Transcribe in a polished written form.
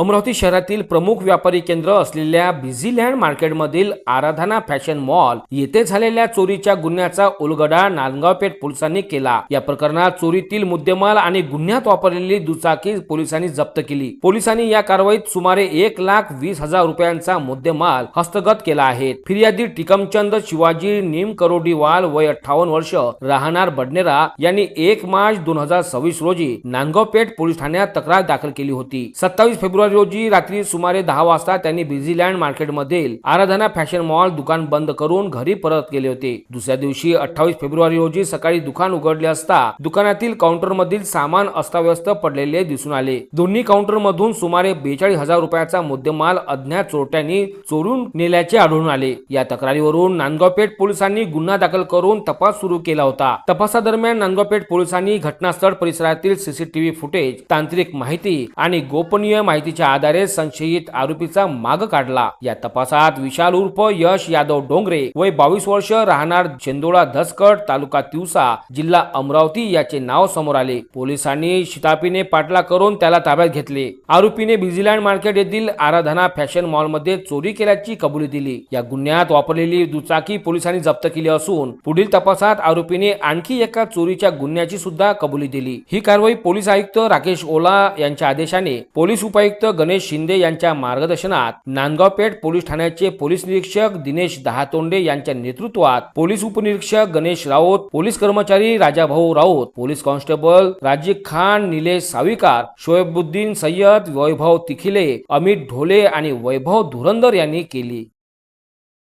अमरावती शहरातील प्रमुख व्यापारी केंद्र असलेल्या बिझीलँड मार्केटमधील आराधना फॅशन मॉल येथे झालेल्या चोरीच्या गुन्ह्याचा उलगडा नांदगाव पेठ पोलिसांनी केला। या प्रकरणात चोरीतील मुद्देमाल आणि गुन्ह्यात वापरलेली दुचाकी पोलिसांनी जप्त केली। पोलिसांनी या कारवाईत सुमारे 1,20,000 रुपयांचा मुद्देमाल हस्तगत केला आहे। फिर्यादी टिकमचंद शिवाजी निमकरोडीवाल वय 58 वर्ष राहणार बडनेरा यांनी 1 मार्च 2026 रोजी नांदगाव पेठ पोलीस ठाण्यात तक्रार दाखल केली होती। 27 फेब्रुवारी रोजी रात्री सुमारे 10 वाजता त्यांनी बिझीलँड मार्केटमधील आराधना फॅशन मॉल दुकान बंद करून घरी परत गेले होते। दुसऱ्या दिवशी 28 फेब्रुवारी रोजी सकाळी दुकान उघडले असता दुकानातील काउंटर मधील सामान अस्ताव्यस्त पडलेले दिसून आले। दोन्ही काउंटर मधून सुमारे 42,000 रुपयाचा मुद्देमाल अज्ञात चोरट्यांनी चोरून नेल्याचे आढळून आले। या तक्रारीवरून नांदगाव पेठ पोलिसांनी गुन्हा दाखल करून तपास सुरू केला होता। तपासादरम्यान नांदगाव पेठ पोलिसांनी घटनास्थळ परिसरातील सीसीटीव्ही फुटेज, तांत्रिक माहिती आणि गोपनीय माहितीच्या आधारे संशयित आरोपीचा माग काढला। या तपासात विशाल उर्फ यश यादव डोंगरे वय 22 वर्ष राहणार चेंदोळा धसकट तालुका तिवसा जिल्हा अमरावती याचे नाव समोर आले। पोलिसांनी शिताफीने पाठलाग करून त्याला ताब्यात घेतले। आरोपीने बिझीलँड मार्केट येथील आराधना फॅशन मॉल मध्ये चोरी केल्याची कबुली दिली। या गुन्ह्यात वापरलेली दुचाकी पोलिसांनी जप्त केली असून पुढील तपासात आरोपीने आणखी एका चोरीच्या गुन्ह्याची सुद्धा कबुली दिली। ही कारवाई पोलीस आयुक्त राकेश ओला यांच्या आदेशाने पोलीस उपायुक्त गणेश शिंदे यांच्या मार्गदर्शनात नांदगाव पेठ पोलीस ठाण्याचे पोलीस निरीक्षक दिनेश दहातोंडे यांच्या नेतृत्वात पोलीस उपनिरीक्षक गणेश राऊत, पोलीस कर्मचारी राजाभाऊ राऊत, पोलीस कॉन्स्टेबल राजीव खान, निलेश साविकार, शोएबुद्दीन सय्यद, वैभव तिखिले, अमित ढोले आणि वैभव धुरंदर यांनी केली।